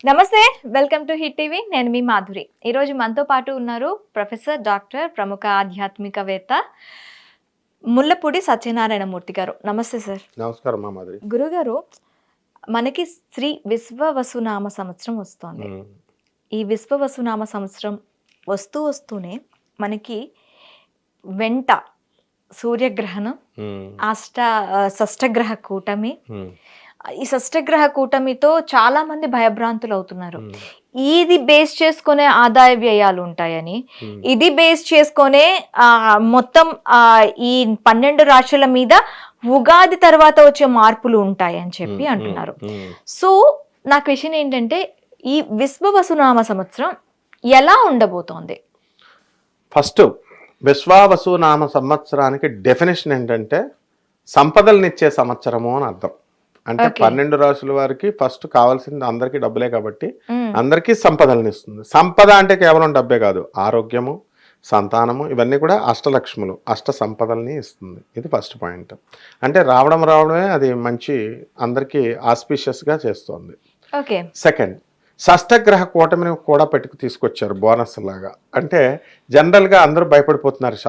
నమస్తే, welcome to hit TV. నేను మీ మాధురి. ఈరోజు మనతో పాటు ఉన్నారు ప్రొఫెసర్ డాక్టర్ ప్రముఖ ఆధ్యాత్మికవేత్త ముల్లపూడి సత్యనారాయణమూర్తి గారు. నమస్తే సార్. నమస్కారం మా మాధురి. గురుగారు, మనకి శ్రీ విశ్వవసునామ సంవత్సరం వస్తోంది. ఈ విశ్వవసునామ సంవత్సరం వస్తూనే మనకి వెంట సూర్యగ్రహణం, షష్టగ్రహ కూటమి. ఈ షష్టగ్రహ కూటమితో చాలా మంది భయభ్రాంతులు అవుతున్నారు. ఇది బేస్ చేసుకునే ఆదాయ వ్యయాలు ఉంటాయని, ఇది బేస్ చేసుకునే మొత్తం ఈ 12 రాశుల మీద ఉగాది తర్వాత వచ్చే మార్పులు ఉంటాయని చెప్పి అంటున్నారు. సో నాకు విషయం ఏంటంటే, ఈ విశ్వవసునామ సంవత్సరం ఎలా ఉండబోతోంది? ఫస్ట్ విశ్వావసునామ సంవత్సరానికి డెఫినేషన్ ఏంటంటే సంపదలనిచ్చే సంవత్సరము అని అర్థం. అంటే 12 రాశుల వారికి ఫస్ట్ కావాల్సింది అందరికీ డబ్బులే కాబట్టి అందరికీ సంపదలను ఇస్తుంది. సంపద అంటే కేవలం డబ్బే కాదు, ఆరోగ్యము, సంతానము, ఇవన్నీ కూడా అష్టలక్ష్ములు, అష్ట సంపదల్ని ఇస్తుంది. ఇది ఫస్ట్ పాయింట్. అంటే రావడమే అది మంచి అందరికీ ఆస్పిషియస్గా చేస్తుంది. సెకండ్, షష్టగ్రహ కూటమిని కూడా తీసుకొచ్చారు బోనస్ లాగా. అంటే జనరల్గా అందరూ భయపడిపోతున్నారు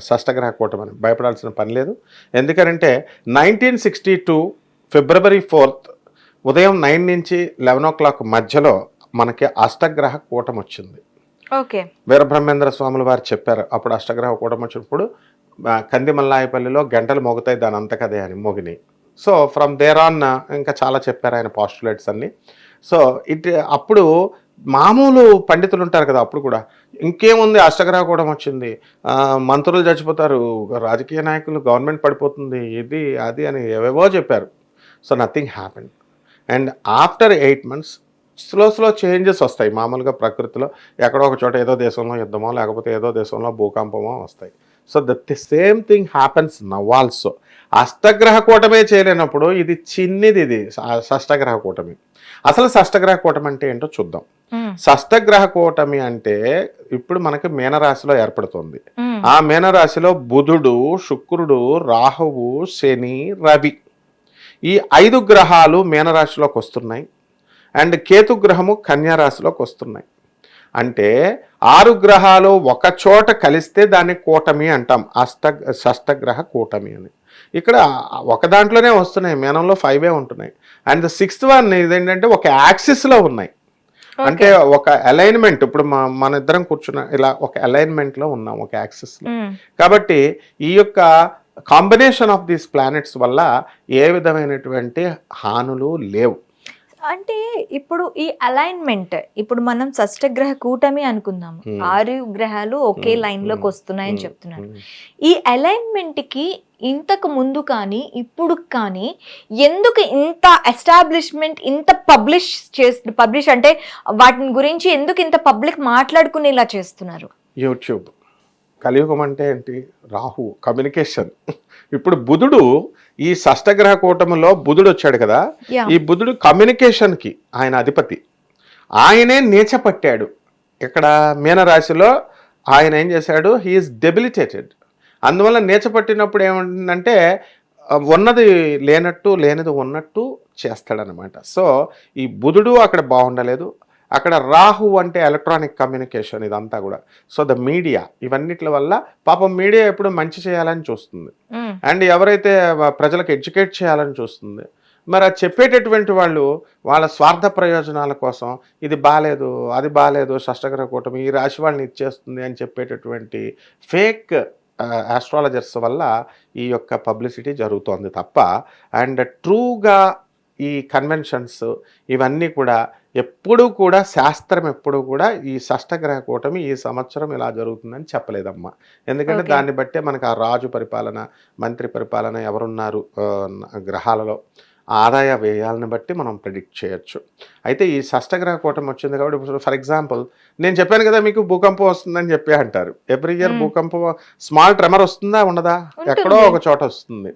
షష్టగ్రహ కూటమిని. భయపడాల్సిన పని లేదు. ఎందుకంటే 1962 ఫిబ్రవరి 4 ఉదయం 9 నుంచి 11 o'clock మధ్యలో మనకి అష్టగ్రహ కూటమి వచ్చింది. వీరబ్రహ్మేంద్ర స్వాములు వారు చెప్పారు అప్పుడు అష్టగ్రహ కూటమి వచ్చినప్పుడు కందిమల్లాయపల్లిలో గంటలు మోగుతాయి దాని అంతకదే అని మోగిని. సో ఫ్రమ్ దేర్ ఆన్ ఇంకా చాలా చెప్పారు ఆయన పాస్టులేట్స్ అన్ని. సో అప్పుడు మామూలు పండితులు ఉంటారు కదా, అప్పుడు కూడా ఇంకేముంది అష్టగ్రహ కూటమి వచ్చింది, మంత్రులు చచ్చిపోతారు, రాజకీయ నాయకులు, గవర్నమెంట్ పడిపోతుంది, ఇది అది అని ఏవేవో చెప్పారు. So nothing happened. And after 8 months slow changes వస్తాయి. మామూలుగా ప్రకృతిలో ఎక్కడో ఒక చోట ఏదో దేశంలో యుద్ధమో లేకపోతే ఏదో దేశంలో భూకంపమో వస్తాయి. So the same thing happens now also. అష్టగ్రహ కూటమే చేయలేనప్పుడు ఇది చిన్నిది, ఇది షష్టగ్రహ కూటమి. అసలు షష్టగ్రహ కూటమి అంటే ఏంటో చూద్దాం. షష్టగ్రహ కూటమి అంటే ఇప్పుడు మనకి మీనరాశిలో ఏర్పడుతుంది. ఆ మీనరాశిలో బుధుడు, శుక్రుడు, రాహువు, శని, రవి, ఈ 5 గ్రహాలు మీనరాశిలోకి వస్తున్నాయి. అండ్ కేతు గ్రహము కన్యారాశిలోకి వస్తున్నాయి. అంటే 6 గ్రహాలు ఒక చోట కలిస్తే దాన్ని కూటమి అంటాం, షష్టగ్రహ కూటమి అని. ఇక్కడ ఒక దాంట్లోనే వస్తున్నాయి, మీనంలో 5 ఉంటున్నాయి. అండ్ ద 6th one ఇదేంటంటే ఒక యాక్సిస్లో ఉన్నాయి. అంటే ఒక అలైన్మెంట్. ఇప్పుడు మన ఇద్దరం కూర్చున్న ఇలా ఒక అలైన్మెంట్లో ఉన్నాం, ఒక యాక్సిస్లో. కాబట్టి ఈ యొక్క కాంబినేషన్ ఆఫ్ దీస్ ప్లానెట్స్ వల్ల ఏ విధమైనటువంటి హానులు లేవు. అంటే ఇప్పుడు ఈ అలైన్మెంట్, ఇప్పుడు మనం షష్టగ్రహ కూటమి అనుకుందాము, 6 గ్రహాలు ఒకే లైన్ లోకి వస్తున్నాయని చెప్తున్నారు. ఈ అలైన్మెంట్ కి ఇంతకు ముందు కానీ ఇప్పుడు కానీ ఎందుకు ఇంత ఎస్టాబ్లిష్మెంట్, ఇంత పబ్లిష్ అంటే వాటిని గురించి ఎందుకు ఇంత పబ్లిక్ మాట్లాడుకునేలా చేస్తున్నారు? యూట్యూబ్. కలియుగం అంటే ఏంటి? రాహు, కమ్యూనికేషన్. ఇప్పుడు బుధుడు ఈ షష్టగ్రహ కూటమిలో బుధుడు వచ్చాడు కదా, ఈ బుధుడు కమ్యూనికేషన్కి ఆయన అధిపతి. ఆయనే నీచపట్టాడు. ఇక్కడ మీనరాశిలో ఆయన ఏం చేశాడు? He is debilitated. అందువల్ల నీచపట్టినప్పుడు ఏమంటుందంటే ఉన్నది లేనట్టు, లేనిది ఉన్నట్టు చేస్తాడనమాట. సో ఈ బుధుడు అక్కడ బాగుండలేదు. అక్కడ రాహు అంటే ఎలక్ట్రానిక్ కమ్యూనికేషన్, ఇదంతా కూడా. సో ద మీడియా, ఇవన్నిటి వల్ల పాపం మీడియా ఎప్పుడు మంచి చేయాలని చూస్తుంది. అండ్ ఎవరైతే ప్రజలకు ఎడ్యుకేట్ చేయాలని చూస్తుంది, మరి అది చెప్పేటటువంటి వాళ్ళు వాళ్ళ స్వార్థ ప్రయోజనాల కోసం ఇది బాగాలేదు, అది బాగాలేదు, షష్టగ్రహ కూటమి ఈ రాశి వాళ్ళని ఇచ్చేస్తుంది అని చెప్పేటటువంటి ఫేక్ ఆస్ట్రాలజర్స్ వల్ల ఈ యొక్క పబ్లిసిటీ జరుగుతోంది తప్ప, అండ్ ట్రూగా ఈ కన్వెన్షన్స్ ఇవన్నీ కూడా ఎప్పుడూ కూడా శాస్త్రం ఎప్పుడూ కూడా ఈ షష్టగ్రహ కూటమి ఈ సంవత్సరం ఇలా జరుగుతుందని చెప్పలేదమ్మా. ఎందుకంటే దాన్ని బట్టే మనకు ఆ రాజు పరిపాలన, మంత్రి పరిపాలన, ఎవరున్నారు గ్రహాలలో, ఆదాయ వ్యయాలను బట్టి మనం ప్రిడిక్ట్ చేయొచ్చు. అయితే ఈ షష్టగ్రహ కూటమి వచ్చింది కాబట్టి ఇప్పుడు ఫర్ ఎగ్జాంపుల్ నేను చెప్పాను కదా మీకు భూకంపం వస్తుందని చెప్పి అంటారు. ఎవ్రీ ఇయర్ భూకంపం, స్మాల్ ట్రెమర్ వస్తుందా ఉండదా? ఎక్కడో ఒక చోట వస్తుంది.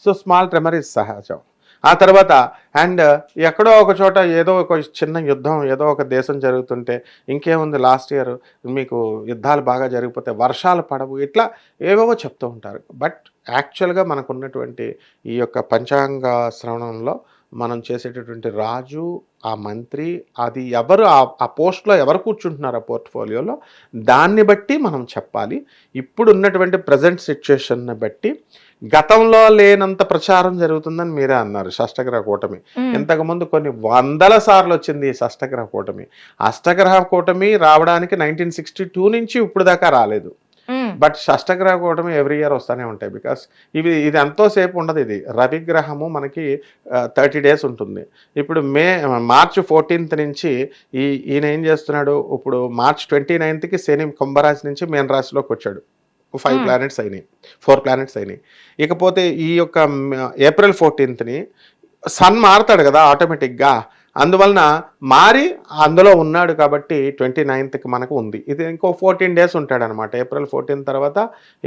సో స్మాల్ ట్రెమర్ ఇస్ సహజం. ఆ తర్వాత అండ్ ఎక్కడో ఒక చోట ఏదో ఒక చిన్న యుద్ధం, ఏదో ఒక దేశం జరుగుతుంటే ఇంకేముంది, లాస్ట్ ఇయర్ మీకు యుద్ధాలు బాగా జరిగిపోతే వర్షాలు పడవు, ఇట్లా ఏవేవో చెప్తూ ఉంటారు. బట్ యాక్చువల్గా మనకున్నటువంటి ఈ యొక్క పంచాంగ శ్రవణంలో మనం చేసేటటువంటి రాజు, ఆ మంత్రి, అది ఎవరు ఆ పోస్ట్లో ఎవరు కూర్చుంటున్నారు ఆ పోర్ట్ఫోలియోలో, దాన్ని బట్టి మనం చెప్పాలి. ఇప్పుడు ఉన్నటువంటి ప్రజెంట్ సిచ్యుయేషన్ని బట్టి గతంలో లేనంత ప్రచారం జరుగుతుందని మీరే అన్నారు షష్టగ్రహ కూటమి. ఇంతకుముందు కొన్ని వందల సార్లు వచ్చింది ఈ షష్టగ్రహ కూటమి. అష్టగ్రహ కూటమి రావడానికి 1962 నుంచి ఇప్పుడు దాకా రాలేదు. బట్ షష్టగ్రహ కూటమి ఎవ్రీ ఇయర్ వస్తూనే ఉంటాయి. బికాస్ ఇది ఎంతోసేపు ఉండదు. ఇది రవిగ్రహము మనకి 30 days ఉంటుంది. ఇప్పుడు మార్చ్ 14th నుంచి ఈయన ఏం చేస్తున్నాడు, ఇప్పుడు మార్చ్ 29th శని కుంభరాశి నుంచి మీన రాశిలోకి వచ్చాడు. 5 planets అయినాయి, 4 planets అయినాయి. ఇకపోతే ఈ యొక్క ఏప్రిల్ 14th సన్ మారుతాడు కదా ఆటోమేటిక్గా, అందువలన మారి అందులో ఉన్నాడు కాబట్టి 29th మనకు ఉంది. ఇది ఇంకో 14 days ఉంటాడు అనమాట. ఏప్రిల్ 14 తర్వాత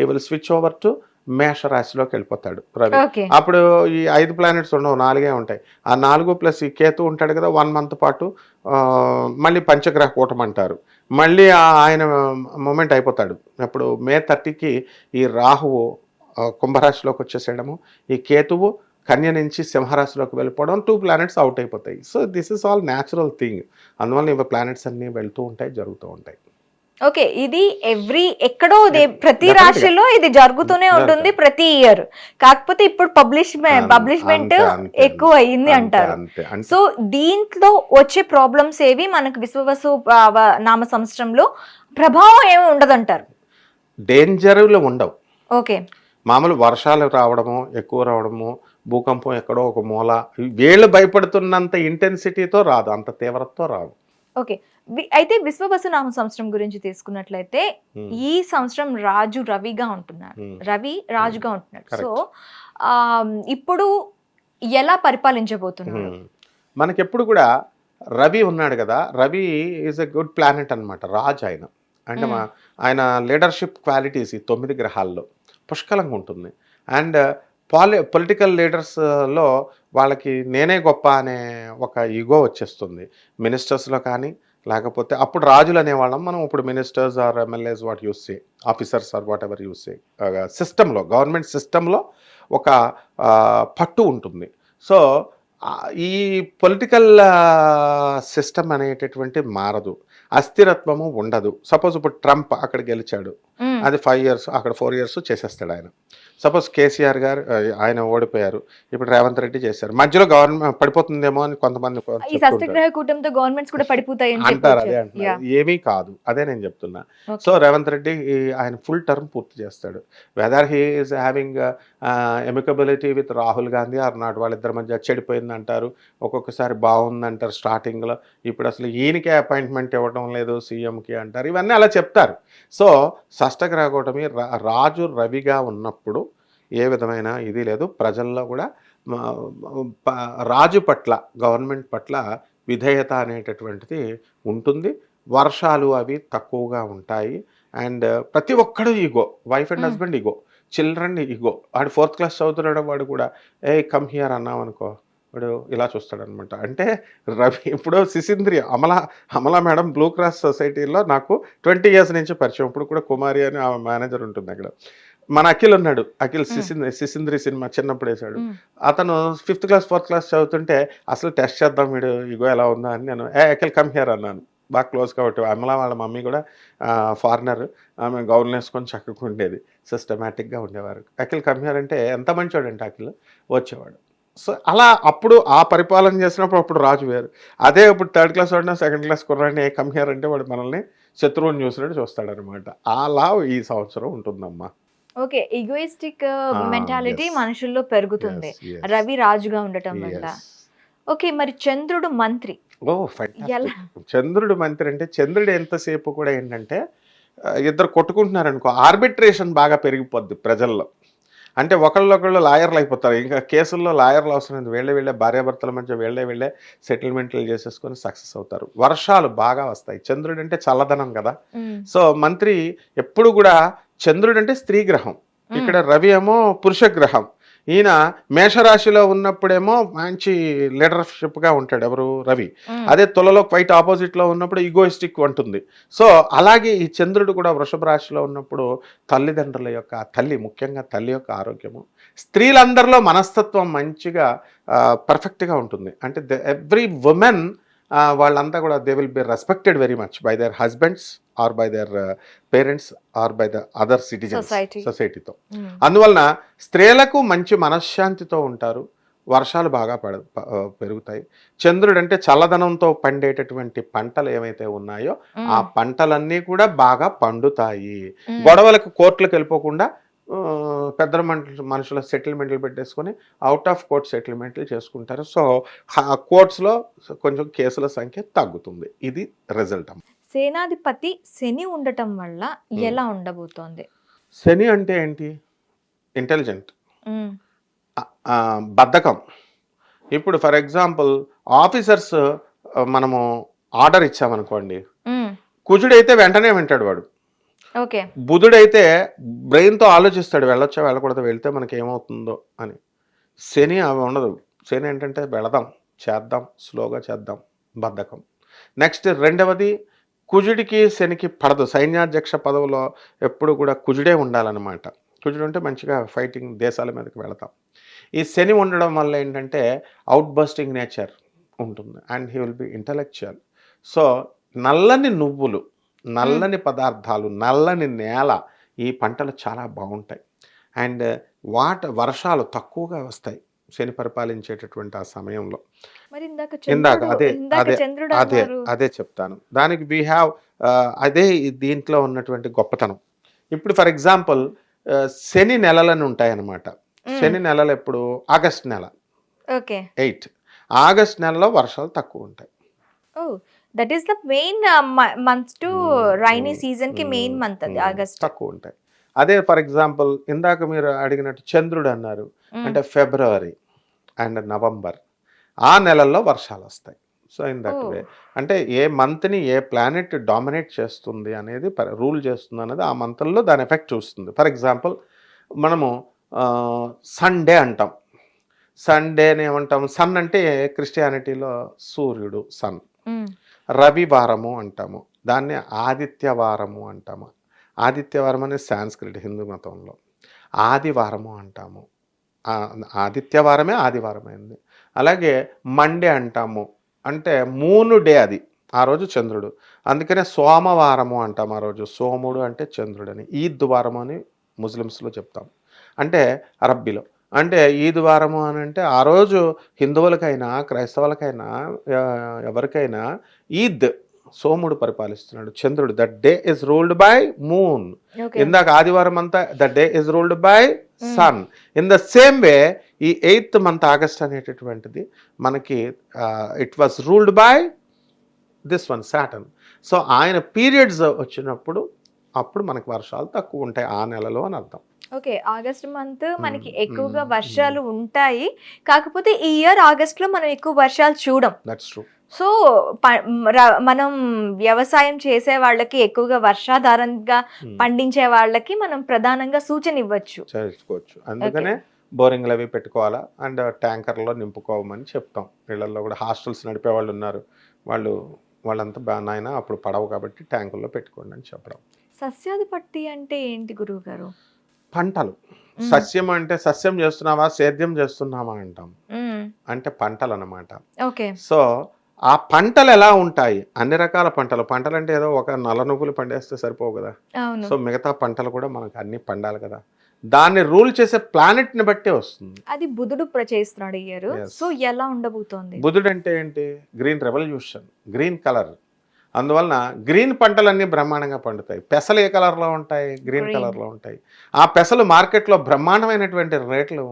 ఈ విల్ స్విచ్ ఓవర్ టు మేషరాశిలోకి వెళ్ళిపోతాడు రవి. అప్పుడు ఈ 5 planets ఉండవు, 4 ఉంటాయి. ఆ 4 ప్లస్ ఈ కేతు ఉంటాడు కదా 1 month పాటు. మళ్ళీ పంచగ్రహ కూటం అంటారు. మళ్ళీ ఆయన మూమెంట్ అయిపోతాడు. అప్పుడు మే 30కి ఈ రాహువు కుంభరాశిలోకి వచ్చేసేయడము, ఈ కేతువు కన్య నుంచి సింహరాశిలోకి వెళ్ళిపోవడం, 2 planets అవుట్ అయిపోతాయి. So this is all natural thing. అందువల్ల ఇవి ప్లానెట్స్ అన్నీ వెళ్తూ ఉంటాయి, జరుగుతూ ఉంటాయి. ఓకే, ఇది ఎక్కడో ప్రతి రాశిలో ఇది జరుగుతూనే ఉంటుంది ప్రతి ఇయర్. కాకపోతే ఇప్పుడు పబ్లిష్మెంట్ ఎక్కువ అయింది అంటారు. సో దీంట్లో వచ్చే ప్రాబ్లమ్స్ ఏవి మనకు విశ్వవసు నామ సంవత్సరంలో ప్రభావం ఏమి ఉండదంటారు? డేంజర్లు ఉండవు. ఓకే, మామూలు వర్షాలు రావడము, ఎక్కువ రావడము, భూకంపం ఎక్కడో ఒక మూల, వీళ్ళు భయపడుతున్నంత ఇంటెన్సిటీతో రాదు, అంత తీవ్రతతో రాదు. ఓకే, అయితే విశ్వవసు నామ సంవత్సరం గురించి తీసుకున్నట్లయితే ఈ సంవత్సరం రాజు రవిగా ఉంటున్నాడు, రవి రాజుగా ఉంటున్నాడు. సో ఇప్పుడు ఎలా పరిపాలించబోతున్నాడు? మనకెప్పుడు కూడా రవి ఉన్నాడు కదా, Ravi is a good planet అనమాట. రాజు ఆయన అంటే ఆయన లీడర్షిప్ క్వాలిటీస్ ఈ 9 గ్రహాల్లో పుష్కలంగా ఉంటుంది. అండ్ పొలిటికల్ లీడర్స్లో వాళ్ళకి నేనే గొప్ప అనే ఒక ఈగో వచ్చేస్తుంది. మినిస్టర్స్లో కానీ లేకపోతే అప్పుడు రాజులు అనేవాళ్ళం మనం, ఇప్పుడు ministers or MLAs what you say, officers or whatever you say, సిస్టంలో గవర్నమెంట్ సిస్టంలో ఒక పట్టు ఉంటుంది. సో ఈ పొలిటికల్ సిస్టమ్ అనేటటువంటి మారదు, అస్థిరత్వము ఉండదు. సపోజ్ ఇప్పుడు ట్రంప్ అక్కడ గెలిచాడు, అది 5 years, అక్కడ 4 years చేసేస్తాడు ఆయన. సపోజ్ కేసీఆర్ గారు ఆయన ఓడిపోయారు, ఇప్పుడు రేవంత్ రెడ్డి చేశారు. మధ్యలో గవర్నమెంట్ పడిపోతుందేమో అని కొంతమంది అంటారు. అదే అంటున్నారు, ఏమీ కాదు, అదే నేను చెప్తున్నా. సో రేవంత్ రెడ్డి ఆయన ఫుల్ టర్మ్ పూర్తి చేస్తాడు. Whether he is having amicability with Rahul Gandhi or not, వాళ్ళిద్దరి మధ్య చెడిపోయింది అంటారు, ఒక్కొక్కసారి బాగుంది అంటారు స్టార్టింగ్లో, ఇప్పుడు అసలు ఈయనకే అపాయింట్మెంట్ ఇవ్వడం లేదు సీఎంకి అంటారు, ఇవన్నీ అలా చెప్తారు. సో షష్టగ్రహ కూటమి రాజు రవిగా ఉన్నప్పుడు ఏ విధమైన ఇది లేదు. ప్రజల్లో కూడా రాజు పట్ల, గవర్నమెంట్ పట్ల విధేయత అనేటటువంటిది ఉంటుంది. వర్షాలు అవి తక్కువగా ఉంటాయి. అండ్ ప్రతి ఒక్కడు ego, wife and husband ego, children ego. వాడు 4th class చదువుతున్నాడు, వాడు కూడా కమ్ హియర్ అన్నాం అనుకో, వాడు ఇలా చూస్తాడనమాట. అంటే రవి ఇప్పుడు సిసింద్రి అమలా మేడం బ్లూ క్రాస్ సొసైటీలో నాకు 20 years నుంచి పరిచయం. ఇప్పుడు కూడా కుమారి అని ఆ మేనేజర్ ఉంటుంది అక్కడ. మన అఖిల్ ఉన్నాడు, అఖిల్ సిసింద్రి సినిమా చిన్నప్పుడు వేశాడు. అతను 5th class 4th class చదువుతుంటే అసలు టెస్ట్ చేద్దాం వీడు ఇగో ఎలా ఉందా అని నేను అఖిల్ కమ్ హియర్ అన్నాను. బాగా క్లోజ్ కాబట్టి అమలా వాళ్ళ మమ్మీ కూడా ఫారినర్, ఆమె గౌన్ వేసుకొని చక్కగా ఉండేది, సిస్టమేటిక్గా ఉండేవారు. అఖిల్ కమ్ హియర్ అంటే ఎంత మంచివాడు అంటే అఖిల్ వచ్చేవాడు. సో అలా అప్పుడు ఆ పరిపాలన చేసినప్పుడు అప్పుడు రాజు వేరు. అదే ఇప్పుడు 3rd class వాడినా 2nd class కుర్రాడిని కమ్ హియర్ అంటే వాడు మనల్ని శత్రువుని చూసినట్టు చూస్తాడనమాట. అలా ఈ సంవత్సరం ఉంటుందమ్మా. ఓకే, ఈగోయిస్టిక్ మెంటాలిటీ మనుషుల్లో పెరుగుతుంది రవి రాజుగా ఉండటం వల్ల. ఓకే, మరి చంద్రుడు మంత్రి. చంద్రుడు మంత్రి అంటే చంద్రుడు ఎంతసేపు కూడా ఏంటంటే ఇద్దరు కొట్టుకుంటున్నారనుకో, ఆర్బిట్రేషన్ బాగా పెరిగిపోద్ది ప్రజల్లో. అంటే ఒకళ్ళొకళ్ళు లాయర్లు అయిపోతారు. ఇంకా కేసుల్లో లాయర్లు అవసరం లేదు, వీళ్ళే భార్యాభర్తల మధ్య వీళ్ళే సెటిల్మెంట్లు చేసేసుకొని సక్సెస్ అవుతారు. వర్షాలు బాగా వస్తాయి. చంద్రుడు అంటే చల్లదనం కదా. సో మంత్రి ఎప్పుడు కూడా, చంద్రుడు అంటే స్త్రీ గ్రహం, ఇక్కడ రవి ఏమో పురుష గ్రహం. ఈయన మేషరాశిలో ఉన్నప్పుడేమో మంచి లీడర్షిప్గా ఉంటాడు ఎవరు, రవి. అదే తులలో క్వైట్ ఆపోజిట్లో ఉన్నప్పుడు ఈగోయిస్టిక్ ఉంటుంది. సో అలాగే ఈ చంద్రుడు కూడా వృషభ రాశిలో ఉన్నప్పుడు తల్లిదండ్రుల యొక్క, ముఖ్యంగా తల్లి యొక్క ఆరోగ్యము, స్త్రీలందరిలో మనస్తత్వం మంచిగా పర్ఫెక్ట్గా ఉంటుంది. అంటే ఎవ్రీ ఉమెన్ వాళ్ళంతా కూడా they will be respected very much by their husbands or by their parents or by the other citizens సొసైటీతో. అందువలన స్త్రీలకు మంచి మనశ్శాంతితో ఉంటారు, వర్షాలు బాగా పెరుగుతాయి. చంద్రుడు అంటే చల్లదనంతో పండేటటువంటి పంటలు ఏవైతే ఉన్నాయో ఆ పంటలన్నీ కూడా బాగా పండుతాయి. గొడవలకు కోర్టులకు వెళ్ళిపోకుండా పెద్ద మనుషుల సెటిల్మెంట్లు పెట్టేసుకొని అవుట్ ఆఫ్ కోర్ట్ సెటిల్మెంట్లు చేసుకుంటారు. సో కోర్ట్స్లో కొంచెం కేసుల సంఖ్య తగ్గుతుంది. ఇది రిజల్ట్. సేనాధిపతి శని ఉండటం వల్ల ఎలా ఉండబోతోంది? శని అంటే ఏంటి? ఇంటెలిజెంట్, బద్ధకం. ఇప్పుడు ఫర్ ఎగ్జాంపుల్ ఆఫీసర్స్ మనము ఆర్డర్ ఇచ్చామనుకోండి, కుజుడైతే వెంటనే వింటాడు వాడు. బుధుడైతే బ్రెయిన్తో ఆలోచిస్తాడు, వెళ్ళొచ్చా వెళ్ళకూడదు, వెళ్తే మనకి ఏమవుతుందో అని. శని అవి ఉండదు. శని ఏంటంటే వెళదాం, చేద్దాం, స్లోగా చేద్దాం, బద్ధకం. నెక్స్ట్ రెండవది, కుజుడికి శనికి పడదు. సైన్యాధ్యక్ష పదవిలో ఎప్పుడు కూడా కుజుడే ఉండాలన్నమాట. కుజుడు అంటే మంచిగా ఫైటింగ్ దేశాల మీదకి వెళతాం. ఈ శని ఉండడం వల్ల ఏంటంటే అవుట్ బస్టింగ్ నేచర్ ఉంటుంది and he will be intellectual. So నల్లని నువ్వులు, నల్లని పదార్థాలు, నల్లని నేల, ఈ పంటలు చాలా బాగుంటాయి. అండ్ వర్షాలు తక్కువగా వస్తాయి శని పరిపాలించేటటువంటి ఆ సమయంలో. ఇందాక అదే చెప్తాను. దానికి వీ హ్యావ్ అదే దీంట్లో ఉన్నటువంటి గొప్పతనం. ఇప్పుడు ఫర్ ఎగ్జాంపుల్ శని నెలలని ఉంటాయన్నమాట. శని నెలలు ఎప్పుడు? ఆగస్ట్ నెల 8. ఆగస్ట్ నెలలో వర్షాలు తక్కువ ఉంటాయి. That is the main month to rainy season కి మెయిన్ మంత్ అది ఆగస్ట్. తక్కువ ఉంటాయి. అదే ఫర్ ఎగ్జాంపుల్ ఇందాక మీరు అడిగినట్టు చంద్రుడు అన్నారు, అంటే ఫిబ్రవరి అండ్ నవంబర్, ఆ నెలల్లో వర్షాలు వస్తాయి. సో ఇందాక అంటే ఏ మంత్ని ఏ ప్లానెట్ డామినేట్ చేస్తుంది అనేది, రూల్ చేస్తుంది అనేది ఆ మంత్లో దాని ఎఫెక్ట్ చూస్తుంది. ఫర్ ఎగ్జాంపుల్ మనము సండే అంటాం. సండేని ఏమంటాం? సన్ అంటే క్రిస్టియానిటీలో సూర్యుడు, సన్. రవివారము అంటాము, దాన్ని ఆదిత్యవారము అంటాము. ఆదిత్యవారం అనేది సాంస్క్రిట్ హిందూ మతంలో. ఆదివారము అంటాము, ఆదిత్యవారమే ఆదివారమైంది. అలాగే మండే అంటాము, అంటే మూన్ డే అది, ఆ రోజు చంద్రుడు. అందుకనే సోమవారము అంటాం ఆ రోజు, సోముడు అంటే చంద్రుడని. ఈద్ వారము అని ముస్లిమ్స్లో చెప్తాం, అంటే అరబ్బీలో. అంటే ఈద్ వారము అని అంటే ఆ రోజు హిందువులకైనా క్రైస్తవులకైనా ఎవరికైనా ఈద్, సోముడు పరిపాలిస్తున్నాడు, చంద్రుడు. That day is ruled by moon. ఇందాక ఆదివారం అంతా that day is ruled by sun. In the same way ఈ 8th మంత్ ఆగస్ట్ అనేటటువంటిది మనకి it was ruled by this one, Saturn. So ఆయన పీరియడ్స్ వచ్చినప్పుడు అప్పుడు మనకి వర్షాలు తక్కువ ఉంటాయి ఆ నెలలో అని అర్థం. ఓకే, ఆగస్ట్ మంత్ మనకి ఎక్కువగా వర్షాలు ఉంటాయి. కాకపోతే ఈ ఇయర్ ఆగస్ట్ లో మనం ఎక్కువ వర్షాలు చూడం. That's true. సో మనం వ్యవసాయం చేసే వాళ్ళకి, ఎక్కువగా వర్షాధారంగా పండించే వాళ్ళకి మనం ప్రధానంగా సూచన ఇవ్వచ్చు, చేసుకోవచ్చు. అందుకనే బోరింగ్లు అవి పెట్టుకోవాలా అండ్ ట్యాంకర్లో నింపుకోవమని చెప్తాం. ఇళ్లలో కూడా హాస్టల్స్ నడిపే వాళ్ళు ఉన్నారు, వాళ్ళంతా బాగా అప్పుడు పడవు కాబట్టి ట్యాంకుల్లో పెట్టుకోండి అని చెప్పడం. సస్యాధిపతి అంటే ఏంటి గురువు గారు? పంటలు. సస్యం అంటే సస్యం చేస్తున్నావా, సేద్యం చేస్తున్నావా అంటాం, అంటే పంటలు అన్నమాట. సో ఆ పంటలు ఎలా ఉంటాయి? అన్ని రకాల పంటలు. పంటలు అంటే ఏదో ఒక నల్ల నువ్వులు పండేస్తే సరిపోవు కదా. సో మిగతా పంటలు కూడా మనకు అన్ని పండాలి కదా. దాన్ని రూల్ చేసే ప్లానెట్ ని బట్టే వస్తుంది. అది బుధుడు చేస్తున్నాడు ఇయర్. సో ఎలా ఉండబోతోంది? బుధుడు అంటే ఏంటి? Green revolution, green colour. అందువలన గ్రీన్ పంటలన్నీ బ్రహ్మాండంగా పండుతాయి. పెసలు ఏ కలర్లో ఉంటాయి? గ్రీన్ కలర్లో ఉంటాయి. ఆ పెసలు మార్కెట్లో బ్రహ్మాండమైనటువంటి రేట్లు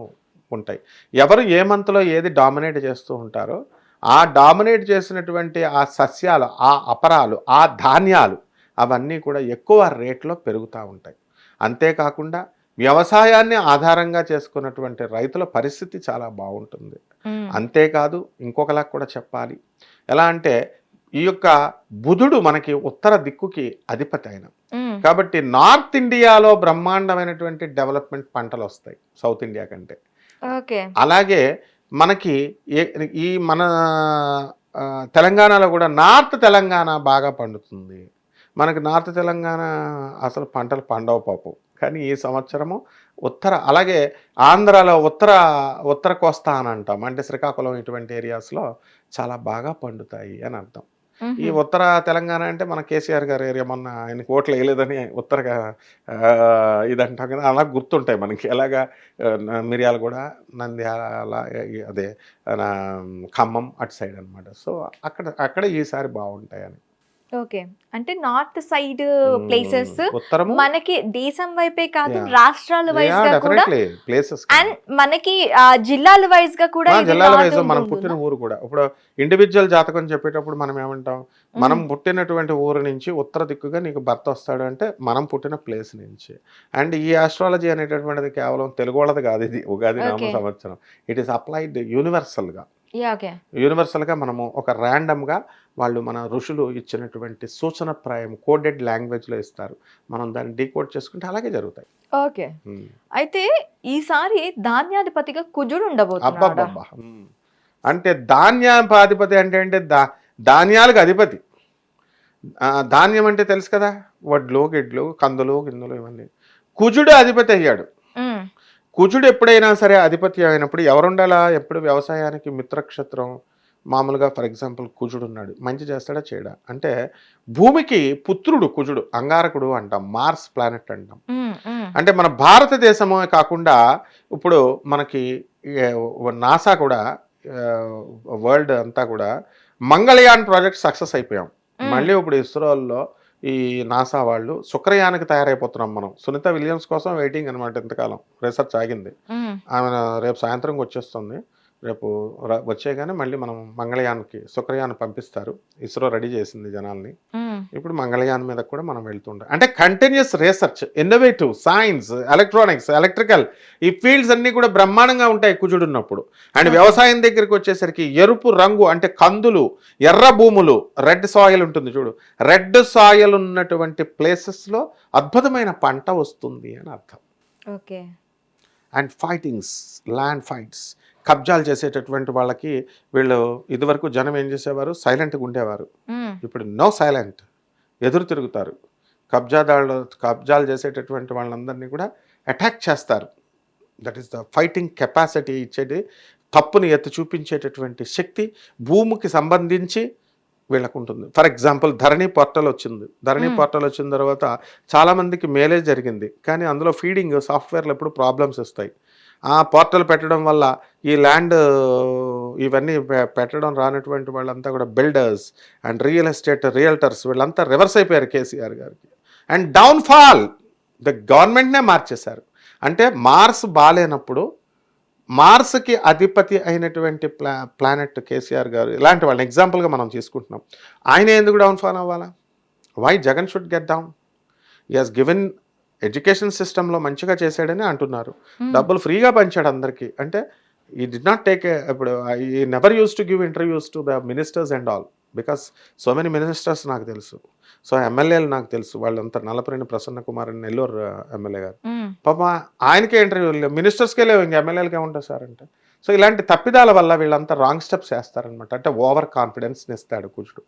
ఉంటాయి. ఎవరు ఏ మంత్లో ఏది డామినేట్ చేస్తూ ఉంటారో ఆ డామినేట్ చేసినటువంటి ఆ సస్యాలు, ఆ అపరాలు, ఆ ధాన్యాలు అవన్నీ కూడా ఎక్కువ రేట్లో పెరుగుతూ ఉంటాయి. అంతేకాకుండా వ్యవసాయాన్ని ఆధారంగా చేసుకున్నటువంటి రైతుల పరిస్థితి చాలా బాగుంటుంది. అంతేకాదు ఇంకొకలా కూడా చెప్పాలి. ఎలా అంటే ఈ యొక్క బుధుడు మనకి ఉత్తర దిక్కుకి అధిపతి అయిన కాబట్టి నార్త్ ఇండియాలో బ్రహ్మాండమైనటువంటి డెవలప్మెంట్ పంటలు వస్తాయి సౌత్ ఇండియా కంటే. అలాగే మనకి ఈ మన తెలంగాణలో కూడా నార్త్ తెలంగాణ బాగా పండుతుంది. మనకి నార్త్ తెలంగాణ అసలు పంటలు పండవు పాపం. కానీ ఈ సంవత్సరము అలాగే ఆంధ్రాలో ఉత్తర కోస్తా అని అంటాం, అంటే శ్రీకాకుళం ఇటువంటి ఏరియాస్లో చాలా బాగా పండుతాయి అని అర్థం. ఈ ఉత్తర తెలంగాణ అంటే మన కేసీఆర్ గారి ఏరియా, మొన్న ఆయనకి ఓట్లు వేయలేదని ఉత్తరగా ఇదంటాం కదా, అలా గుర్తుంటాయి మనకి. ఎలాగా మిర్యాలగూడ, నంద్యాల, అదే ఖమ్మం అటు సైడ్ అనమాట. సో అక్కడ ఈసారి బాగుంటాయని. ఓకే, అంటే నార్త్ సైడ్ ప్లేసెస్ ఉత్తరము మనకి దేశం వైపే కాదు, రాష్ట్రాల వైజ్ గా కూడా, ప్లేసెస్ అండ్ మనకి జిల్లాల వైజ్ గా కూడా, జిల్లాల వైజ్ మనం పుట్టిన ఊరు కూడా. ఇప్పుడు ఇండివిజువల్ జాతకం చెప్పేటప్పుడు మనం ఏమంటాం, మనం పుట్టినటువంటి ఊరు నుంచి ఉత్తర దిక్కుగా నీకు భర్త వస్తాడు అంటే మనం పుట్టిన ప్లేస్ నుంచి. అండ్ ఈ ఆస్ట్రాలజీ అనేటటువంటిది కేవలం తెలుగు వాళ్ళది కాదు, ఇది ఉగాది నామ సంవత్సరం. ఇట్ ఈస్ అప్లైడ్ యూనివర్సల్గా. యూనివర్సల్గా మనము ఒక ర్యాండమ్గా వాళ్ళు మన ఋషులు ఇచ్చినటువంటి సూచనప్రాయం కోడెడ్ లాంగ్వేజ్లో ఇస్తారు, మనం దాన్ని డీకోడ్ చేసుకుంటే అలాగే జరుగుతాయి. ఓకే, అయితే ఈసారి ధాన్యాధిపతిగా కుజుడు ఉండబోతున్నాడు. అబ్బబ్బబ్బా, అంటే ధాన్యాధిపతి అంటే ధాన్యాలకు అధిపతి. ధాన్యం అంటే తెలుసు కదా, వడ్లు గిడ్లు కందులు గిందులు ఇవన్నీ. కుజుడు అధిపతి అయ్యాడు. కుజుడు ఎప్పుడైనా సరే అధిపతి అయినప్పుడు ఎవరుండాలా, ఎప్పుడు వ్యవసాయానికి మిత్రక్షత్రం. మామూలుగా ఫర్ ఎగ్జాంపుల్ కుజుడు ఉన్నాడు, మంచి చేస్తాడా చేయడా అంటే, భూమికి పుత్రుడు కుజుడు, అంగారకుడు అంటాం, మార్స్ ప్లానెట్ అంటాం. అంటే మన భారతదేశమే కాకుండా ఇప్పుడు మనకి నాసా కూడా, వరల్డ్ అంతా కూడా మంగళయాన్ ప్రాజెక్ట్ సక్సెస్ అయిపోయాం. మళ్ళీ ఇప్పుడు ఇస్రోల్లో ఈ నాసా వాళ్ళు శుక్రయానికి తయారైపోతున్నాం మనం. సునీత విలియమ్స్ కోసం వెయిటింగ్ అనమాట, ఇంతకాలం రీసెర్చ్ ఆగింది. ఆమె రేపు సాయంత్రం వచ్చేస్తుంది, రేపు వచ్చేగానే మళ్ళీ మనం మంగళయాన్కి శుక్రయాన్ పంపిస్తారు. ఇస్రో రెడీ చేసింది జనాల్ని. ఇప్పుడు మంగళయాన్ మీద కూడా మనం వెళ్తుంటాం. అంటే continuous research, innovative science, electronics, electrical, ఈ ఫీల్డ్స్ అన్నీ కూడా బ్రహ్మాండంగా ఉంటాయి కుజుడు ఉన్నప్పుడు. అండ్ వ్యవసాయం దగ్గరికి వచ్చేసరికి ఎరుపు రంగు అంటే కందులు, ఎర్ర భూములు, రెడ్ సాయిల్ ఉంటుంది చూడు, రెడ్ సాయిల్ ఉన్నటువంటి ప్లేసెస్లో అద్భుతమైన పంట వస్తుంది అని అర్థం. Okay, and fightings, land fights, కబ్జాలు చేసేటటువంటి వాళ్ళకి వీళ్ళు ఇదివరకు జనం ఏం చేసేవారు, సైలెంట్గా ఉండేవారు. ఇప్పుడు నో సైలెంట్, ఎదురు తిరుగుతారు. కబ్జాలు చేసేటటువంటి వాళ్ళందరినీ కూడా అటాక్ చేస్తారు. That is the fighting capacity ఇచ్చేది, తప్పుని ఎత్తి చూపించేటటువంటి శక్తి భూమికి సంబంధించి వీళ్ళకు ఉంటుంది. ఫర్ ఎగ్జాంపుల్ ధరణి పోర్టల్ వచ్చింది. ధరణి పోర్టల్ వచ్చిన తర్వాత చాలామందికి మేలే జరిగింది, కానీ అందులో ఫీడింగ్ సాఫ్ట్వేర్లు ఎప్పుడు ప్రాబ్లమ్స్ వస్తాయి. ఆ పోర్టల్ పెట్టడం వల్ల ఈ ల్యాండ్ ఇవన్నీ పెట్టడం రానటువంటి వాళ్ళంతా కూడా builders and real estate realtors వీళ్ళంతా రివర్స్ అయిపోయారు కేసీఆర్ గారికి. అండ్ డౌన్ఫాల్, ద గవర్నమెంట్నే మార్చేశారు. అంటే మార్స్ బాగాలేనప్పుడు మార్స్కి అధిపతి అయినటువంటి ప్లానెట్ కేసీఆర్ గారు, ఇలాంటి వాళ్ళని ఎగ్జాంపుల్గా మనం తీసుకుంటున్నాం. ఆయన ఎందుకు డౌన్ఫాల్ అవ్వాలా? Why Jagan should get down? He has given education సిస్టంలో మంచిగా చేశాడని అంటున్నారు, డబ్బులు ఫ్రీగా పంచాడు అందరికీ. అంటే ఈ డి నాట్ టేక్, ఇప్పుడు ఈ never use to give interviews to the ministers and all, because so many ministers నాకు తెలుసు, సో ఎమ్మెల్యేలు నాకు తెలుసు, వాళ్ళంతా. నల్లపరెడ్డి ప్రసన్న కుమార్ అని నెల్లూరు ఎమ్మెల్యే గారు, పాప ఆయనకే ఇంటర్వ్యూలు, మినిస్టర్స్కే లేవు, ఇంక ఎమ్మెల్యేలకే ఉంటాయి సార్ అంటే. సో ఇలాంటి తప్పిదాల వల్ల వీళ్ళంతా రాంగ్ స్టెప్స్ వేస్తారనమాట. అంటే ఓవర్ కాన్ఫిడెన్స్ని ఇస్తాడు కుజుడు.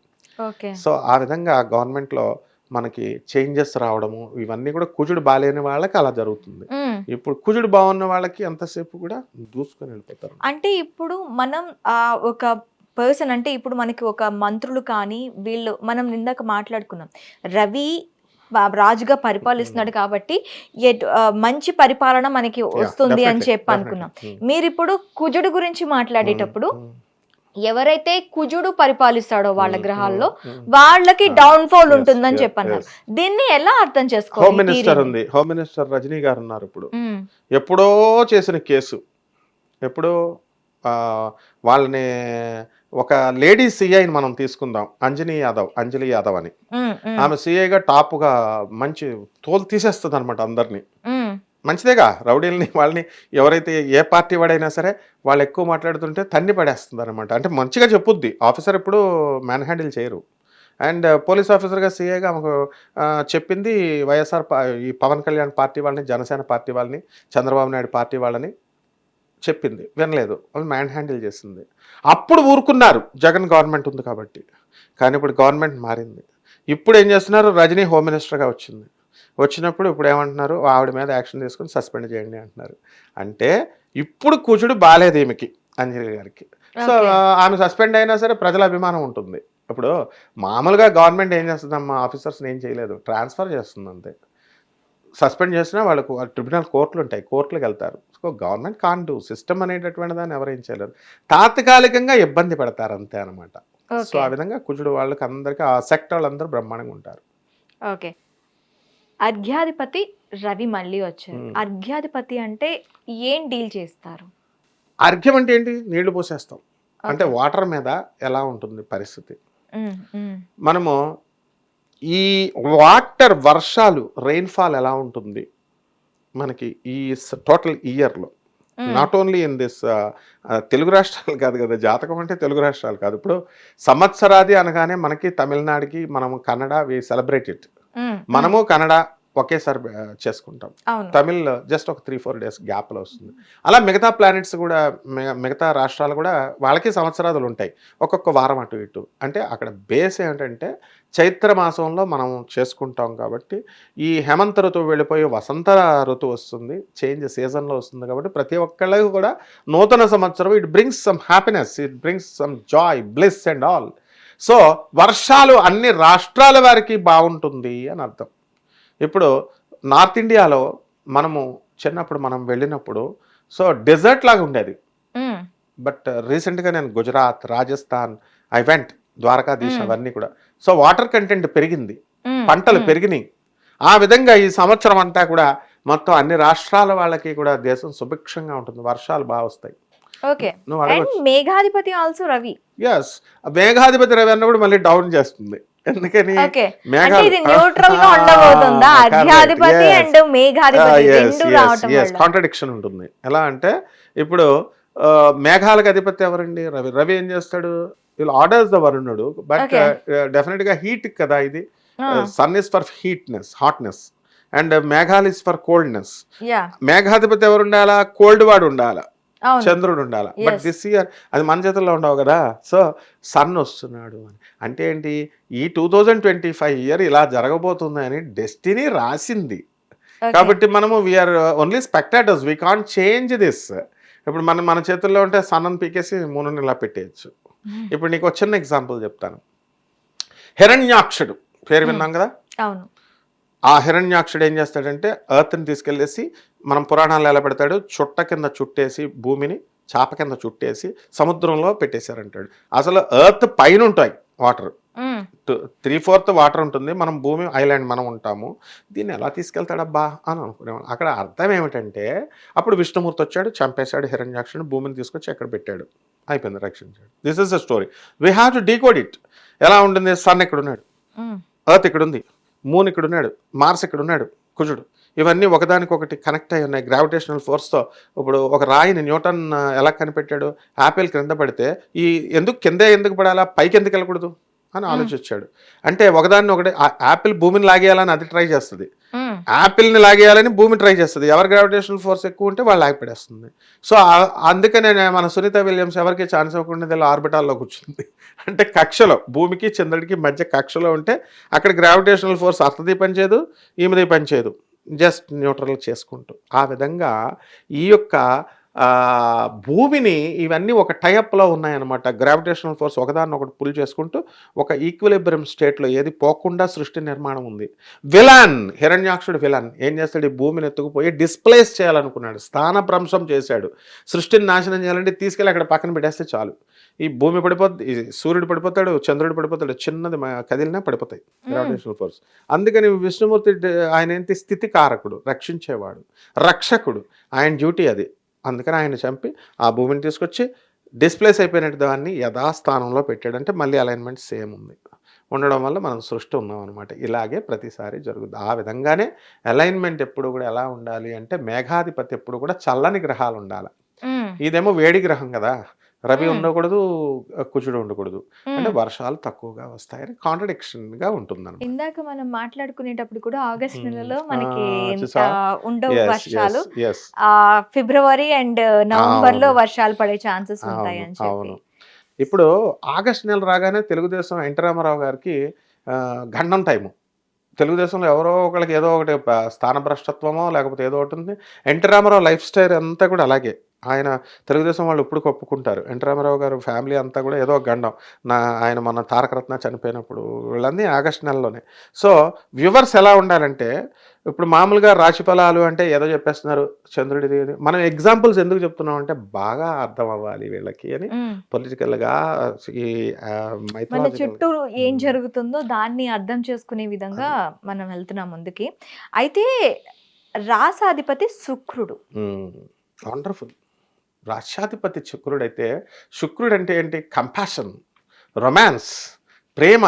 సో ఆ విధంగా గవర్నమెంట్లో మనకి చేంజెస్ రావడము ఇవన్నీ కూడా కుజుడు బాలేని వాళ్ళకి అలా జరుగుతుంది. ఇప్పుడు కుజుడు బాగున్న వాళ్ళకి ఎంతసేపు కూడా దూసుకొని వెళ్ళిపోతారు. అంటే ఇప్పుడు మనం ఒక పర్సన్, అంటే ఇప్పుడు మనకి ఒక మంత్రులు కానీ వీళ్ళు, మనం ఇందాక మాట్లాడుకున్నాం రవి రాజుగా పరిపాలిస్తున్నాడు కాబట్టి మంచి పరిపాలన మనకి వస్తుంది అని చెప్పి అనుకున్నాం. మీరు ఇప్పుడు కుజుడు గురించి మాట్లాడేటప్పుడు ఎవరైతే కుజుడు పరిపాలిస్తాడో వాళ్ళ గ్రహాల్లో వాళ్ళకి డౌన్ ఫాల్ ఉంటుందని చెప్పన్నారు. దీన్ని ఎలా అర్థం చేసుకోవాలి? హోమ్ మినిస్టర్ ఉంది, హోమ్ మినిస్టర్ రజనీ గారు ఉన్నారు. ఇప్పుడు ఎప్పుడో చేసిన కేసు, ఎప్పుడో వాళ్ళని ఒక లేడీ సిఐని మనం తీసుకుందాం, అంజలి యాదవ్ అని. ఆమె సిఐగా టాప్గా మంచి తోలు తీసేస్తుంది అనమాట అందరినీ. మంచిదేగా, రౌడీలని వాళ్ళని ఎవరైతే ఏ పార్టీ వాడైనా సరే వాళ్ళు ఎక్కువ మాట్లాడుతుంటే తన్ని పడేస్తుంది అనమాట. అంటే మంచిగా చెప్పుద్ది, ఆఫీసర్ ఎప్పుడు మ్యాన్ హ్యాండిల్ చేయరు. అండ్ పోలీస్ ఆఫీసర్గా సీఏగా ఆమెకు చెప్పింది వైఎస్ఆర్ ఈ పవన్ కళ్యాణ్ పార్టీ వాళ్ళని, జనసేన పార్టీ వాళ్ళని, చంద్రబాబు నాయుడు పార్టీ వాళ్ళని చెప్పింది, వినలేదు, వాళ్ళు మ్యాన్ హ్యాండిల్ చేసింది. అప్పుడు ఊరుకున్నారు, జగన్ గవర్నమెంట్ ఉంది కాబట్టి. కానీ ఇప్పుడు గవర్నమెంట్ మారింది. ఇప్పుడు ఏం చేస్తున్నారు, రజనీ హోమ్ మినిస్టర్గా వచ్చింది. వచ్చినప్పుడు ఇప్పుడు ఏమంటున్నారు, ఆవిడ మీద యాక్షన్ తీసుకొని సస్పెండ్ చేయండి అంటున్నారు. అంటే ఇప్పుడు కుజుడు బాలేదు ఈమెకి, అంజలి గారికి. సో ఆమె సస్పెండ్ అయినా సరే ప్రజల అభిమానం ఉంటుంది. ఇప్పుడు మామూలుగా గవర్నమెంట్ ఏం చేస్తుందమ్మా, ఆఫీసర్స్ని ఏం చేయలేదు, ట్రాన్స్ఫర్ చేస్తుంది అంతే. సస్పెండ్ చేసినా వాళ్ళకు ట్రిబ్యునల్ కోర్టులు ఉంటాయి, కోర్టులకు వెళ్తారు. So government can do, system అనేటటువంటి దాన్ని ఎవరేం చేయలేరు, తాత్కాలికంగా ఇబ్బంది పెడతారు అంతే అనమాట. సో ఆ విధంగా కుజుడు వాళ్ళకి అందరికీ ఆ సెక్టర్ వాళ్ళందరూ బ్రహ్మాండంగా ఉంటారు. ఓకే, అర్ఘ్యాధిపతి రవి మళ్ళీ వచ్చారు. అర్ఘ్యాధిపతి అంటే ఏం డీల్ చేస్తారు? అర్ఘ్యం అంటే ఏంటి, నీళ్లు పోసేస్తాం అంటే వాటర్ మీద ఎలా ఉంటుంది పరిస్థితి. మనము ఈ వాటర్ వర్షాలు రెయిన్ఫాల్ ఎలా ఉంటుంది మనకి ఈ టోటల్ ఇయర్లో, not only in this Telugu రాష్ట్రాలు కాదు కదా, జాతకం అంటే తెలుగు రాష్ట్రాలు కాదు. ఇప్పుడు సంవత్సరాది అనగానే మనకి తమిళనాడుకి, మనము కన్నడ వి సెలబ్రేట్ ఇట్, మనము కన్నడ ఒకేసారి చేసుకుంటాం, తమిళ్ జస్ట్ ఒక 3-4 days గ్యాప్లో వస్తుంది. అలా మిగతా ప్లానెట్స్ కూడా, మిగతా రాష్ట్రాలు కూడా వాళ్ళకి సంవత్సరాలు ఉంటాయి, ఒక్కొక్క వారం అటు ఇటు. అంటే అక్కడ బేస్ ఏంటంటే చైత్ర మాసంలో మనం చేసుకుంటాం కాబట్టి, ఈ హేమంత ఋతువు వెళ్ళిపోయి వసంత ఋతువు వస్తుంది, చేంజ్ సీజన్లో వస్తుంది కాబట్టి ప్రతి ఒక్కళ్ళకి కూడా నూతన సంవత్సరం it brings some happiness, it brings some Joy, bliss and all. So వర్షాలు అన్ని రాష్ట్రాల వారికి బాగుంటుంది అని అర్థం. ఇప్పుడు నార్త్ ఇండియాలో మనము చిన్నప్పుడు మనం వెళ్ళినప్పుడు సో డెజర్ట్ లాగా ఉండేది, బట్ రీసెంట్గా నేను గుజరాత్, రాజస్థాన్ ఐ వెంట్, ద్వారకాధీశ్ అవన్నీ కూడా. సో వాటర్ కంటెంట్ పెరిగింది, పంటలు పెరిగినాయి. ఆ విధంగా ఈ సంవత్సరం అంతా కూడా మొత్తం అన్ని రాష్ట్రాల వాళ్ళకి కూడా దేశం సుభిక్షంగా ఉంటుంది, వర్షాలు బాగా వస్తాయి. ఓకే, మేఘాధిపతి ఆల్సో రవి. ఎస్, మేఘాధిపతి రవి అన్నప్పుడు మళ్ళీ డౌన్ చేస్తుంది. ఎందుకని కాంట్రడిక్షన్ ఉంటుంది. ఎలా అంటే ఇప్పుడు మేఘాలకు అధిపతి ఎవరండి, రవి. రవి ఏం చేస్తాడు, వీళ్ళు ఆర్డర్స్ ద వరుణుడు, బట్ డెఫినెట్ గా హీట్ కదా ఇది. Sun is for heatness, hotness, and మేఘాలు ఇస్ ఫర్ కోల్డ్నెస్. మేఘాధిపతి ఎవరు ఉండాలా, కోల్డ్ వాడు ఉండాలా, చంద్రుడు ఉండాలి. బట్ దిస్ ఇయర్ అది మన చేతుల్లో ఉండవు కదా. సో సన్ వస్తున్నాడు అని అంటే ఏంటి, ఈ 2025 ఇయర్ ఇలా జరగబోతుంది అని డెస్టినీ రాసింది. కాబట్టి మనము we are only spectators, we can't change this. ఇప్పుడు మన చేతుల్లో ఉంటే సన్ అని పీకేసి మూనుని ఇలా పెట్టేయచ్చు. ఇప్పుడు నీకు ఒక చిన్న ఎగ్జాంపుల్ చెప్తాను. హిరణ్యాక్షుడు పేరు విన్నాం కదా. ఆ హిరణ్యాక్షుడు ఏం చేస్తాడంటే ఎర్త్ని తీసుకెళ్ళేసి, మనం పురాణాలు ఎలా పెడతాడు, చుట్ట కింద చుట్టేసి భూమిని చాప కింద చుట్టేసి సముద్రంలో పెట్టేశారంటాడు. అసలు ఎర్త్ పైన ఉంటాయి వాటర్, 3/4 వాటర్ ఉంటుంది, మనం భూమి ఐలాండ్ మనం ఉంటాము, దీన్ని ఎలా తీసుకెళ్తాడబ్బా అని అనుకునేవాడు. అక్కడ అర్థం ఏమిటంటే అప్పుడు విష్ణుమూర్తి వచ్చాడు, చంపేశాడు హిరణ్యాక్షుడిని, భూమిని తీసుకొచ్చి ఎక్కడ పెట్టాడు, అయిపోయింది, రక్షించాడు. This is the story, we have to decode it. ఎలా ఉంటుంది, సన్ ఇక్కడ ఉన్నాడు, ఎర్త్ ఇక్కడ ఉంది, మూన్ ఇక్కడ ఉన్నాడు, మార్స్ ఇక్కడ ఉన్నాడు, కుజుడు, ఇవన్నీ ఒకదానికొకటి కనెక్ట్ అయి ఉన్నాయి గ్రావిటేషనల్ ఫోర్స్తో. ఇప్పుడు ఒక రాయిని న్యూటన్ ఎలా కనిపెట్టాడు, యాపిల్ క్రింద పడితే ఈ ఎందుకు పడాలా, పైకి ఎందుకు వెళ్ళకూడదు అని ఆలోచించాడు. అంటే ఒకదాన్ని ఒకటి, యాపిల్ భూమిని లాగేయాలని అది ట్రై చేస్తుంది, యాపిల్ని లాగేయాలని భూమి ట్రై చేస్తుంది. ఎవరి గ్రావిటేషనల్ ఫోర్స్ ఎక్కువ ఉంటే వాళ్ళు లాగిపడేస్తుంది. సో అందుకనే మన సునీత విలియమ్స్ ఎవరికి ఛాన్స్ ఇవ్వకుండా ఆర్బిటాల్లో కూర్చుంది. అంటే కక్షలో, భూమికి చంద్రుడికి మధ్య కక్షలో ఉంటే అక్కడ గ్రావిటేషనల్ ఫోర్స్ అర్థది పనిచేయదు, ఈమెది పనిచేయదు, జస్ట్ న్యూట్రల్ చేసుకుంటూ. ఆ విధంగా ఈ యొక్క భూమిని ఇవన్నీ ఒక టైప్లో ఉన్నాయన్నమాట. గ్రావిటేషనల్ ఫోర్స్ ఒకదాన్ని ఒకటి పుల్ చేసుకుంటూ ఒక ఈక్విలిబ్రియం స్టేట్లో ఏది పోకుండా సృష్టి నిర్మాణం ఉంది. విలన్, హిరణ్యాక్షుడు విలన్ ఏం చేస్తాడు, ఈ భూమిని ఎత్తుకుపోయి డిస్ప్లేస్ చేయాలనుకున్నాడు, స్థానభ్రంశం చేశాడు. సృష్టిని నాశనం చేయాలంటే తీసుకెళ్ళి అక్కడ పక్కన పెట్టేస్తే చాలు, ఈ భూమి పడిపోద్ది, సూర్యుడు పడిపోతాడు, చంద్రుడు పడిపోతాడు, చిన్నది కదిలినా పడిపోతాయి గ్రావిటేషనల్ ఫోర్స్. అందుకని విష్ణుమూర్తి ఆయన ఏంటి, స్థితి కారకుడు, రక్షించేవాడు, రక్షకుడు, ఆయన డ్యూటీ అది. అందుకని ఆయన చంపి ఆ భూమిని తీసుకొచ్చి డిస్ప్లేస్ అయిపోయినట్టు దాన్ని యథాస్థానంలో పెట్టాడంటే మళ్ళీ అలైన్మెంట్ సేమ్ ఉంది, ఉండడం వల్ల మనం సృష్టి ఉన్నాం అనమాట. ఇలాగే ప్రతిసారి జరుగుతుంది. ఆ విధంగానే అలైన్మెంట్ ఎప్పుడు కూడా ఎలా ఉండాలి అంటే, మేఘాధిపతి ఎప్పుడు కూడా చల్లని గ్రహాలు ఉండాలి. ఇదేమో వేడి గ్రహం కదా, రవి ఉండకూడదు, కుజుడు ఉండకూడదు, అంటే వర్షాలు తక్కువగా వస్తాయని కాంట్రడిక్షన్ గా ఉంటుంది. ఇందాక మనం మాట్లాడుకునేటప్పుడు కూడా ఆగస్ట్ నెలలో మనకి ఉండవు వర్షాలు, ఫిబ్రవరి అండ్ నవంబర్ లో వర్షాలు పడే ఛాన్సెస్ ఉంటాయి అని చెప్పి. ఇప్పుడు ఆగస్ట్ నెల రాగానే తెలుగుదేశం ఎన్టీ రామారావు గారికి గండం టైము, తెలుగుదేశంలో ఎవరో ఒకళ్ళకి ఏదో ఒకటి స్థానభ్రష్టత్వమో లేకపోతే ఏదో ఒకటి ఉంది. ఎన్టీ రామారావు లైఫ్ స్టైల్ అంతా కూడా అలాగే. ఆయన తెలుగుదేశం వాళ్ళు ఇప్పుడు ఒప్పుకుంటారు. ఎన్టీ రామారావు గారు ఫ్యామిలీ అంతా కూడా ఏదో ఒక గండం. ఆయన మన తారకరత్న చనిపోయినప్పుడు వీళ్ళన్నీ ఆగస్టు నెలలోనే. సో వ్యూవర్స్ ఎలా ఉండాలంటే, ఇప్పుడు మామూలుగా రాశి ఫలాలు అంటే ఏదో చెప్పేస్తున్నారు చంద్రుడిది. మనం ఎగ్జాంపుల్స్ ఎందుకు చెప్తున్నాం అంటే బాగా అర్థం అవ్వాలి వీళ్ళకి అని. పొలిటికల్గా ఈ మన చుట్టూ ఏం జరుగుతుందో దాన్ని అర్థం చేసుకునే విధంగా మనం వెళ్తున్నాం ముందుకి. అయితే రాసాధిపతి శుక్రుడు. వండర్ఫుల్. రాష్ట్రాధిపతి శుక్రుడైతే, శుక్రుడు అంటే ఏంటి? కంపాషన్, రొమాన్స్, ప్రేమ.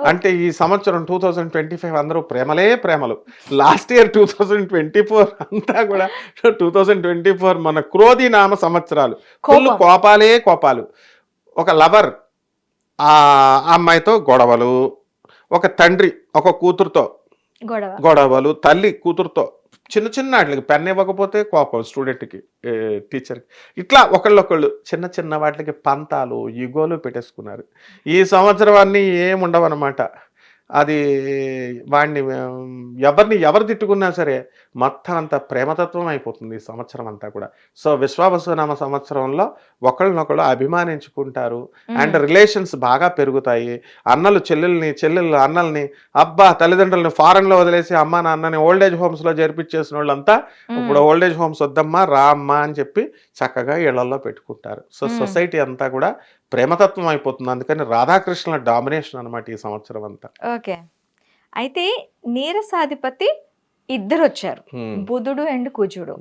అంటే ఈ సంవత్సరం 2025 అందరూ ప్రేమలే ప్రేమలు. లాస్ట్ ఇయర్ 2024 అంతా కూడా 2024 మన క్రోధి నామ సంవత్సరాలు. ఫుల్ కోపాలే కోపాలు. ఒక లవర్ ఆ అమ్మాయితో గొడవలు, ఒక తండ్రి ఒక కూతురుతో గొడవలు, తల్లి కూతురుతో, చిన్న చిన్న వాటికి పెన్ ఇవ్వకపోతే కోపం స్టూడెంట్కి, టీచర్కి, ఇట్లా ఒకళ్ళొకళ్ళు చిన్న చిన్న వాటికి పంతాలు ఈగోలు పెట్టేసుకున్నారు. ఈ సంవత్సరం అన్నీ ఏముండవు అనమాట. అది వాడిని ఎవరు తిట్టుకున్నా సరే మొత్తం అంతా ప్రేమతత్వం అయిపోతుంది ఈ సంవత్సరం అంతా కూడా. సో విశ్వావసునామ సంవత్సరంలో ఒకళ్ళనొకళ్ళు అభిమానించుకుంటారు అండ్ రిలేషన్స్ బాగా పెరుగుతాయి. అన్నలు చెల్లెళ్ళు అన్నల్ని, అబ్బా తల్లిదండ్రులని ఫారెన్లో వదిలేసి అమ్మ నాన్నని ఓల్డేజ్ హోమ్స్లో జరిపించేసిన వాళ్ళంతా ఇప్పుడు ఓల్డేజ్ హోమ్స్ వద్దమ్మా రా అమ్మా అని చెప్పి చక్కగా ఇళ్లలో పెట్టుకుంటారు. సో సొసైటీ అంతా కూడా ప్రేమతత్వం అయిపోతుంది. అందుకని రాధాకృష్ణుల డామినేషన్ అనమాట ఈ సంవత్సరం అంతా. ఓకే. అయితే నీరసాధిపతి ఇద్దరు వచ్చారు, బుధుడు అండ్ కుజుడు.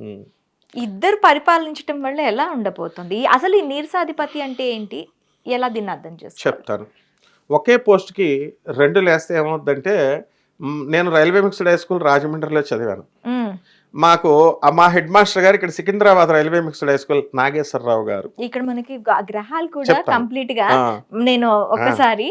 ఇద్దరు పరిపాలించడం వల్ల ఎలా ఉండబోతుంది అసలు? ఈ నీరసాధిపతి అంటే ఏంటి, ఎలా దీన్ని అర్థం చేస్తారు చెప్తాను. ఒకే పోస్ట్కి 2 లేస్తే ఏమవుతుందంటే, నేను రైల్వే మిక్స్డ్ హై స్కూల్ రాజమండ్రిలో చదివాను. మాకు మా హెడ్ మాస్టర్ గారు ఇక్కడ Secunderabad railway mixed high school Nageswararao గారు. ఇక్కడ మనకి గ్రహాలు కూడా కంప్లీట్ గా, నేను ఒకసారి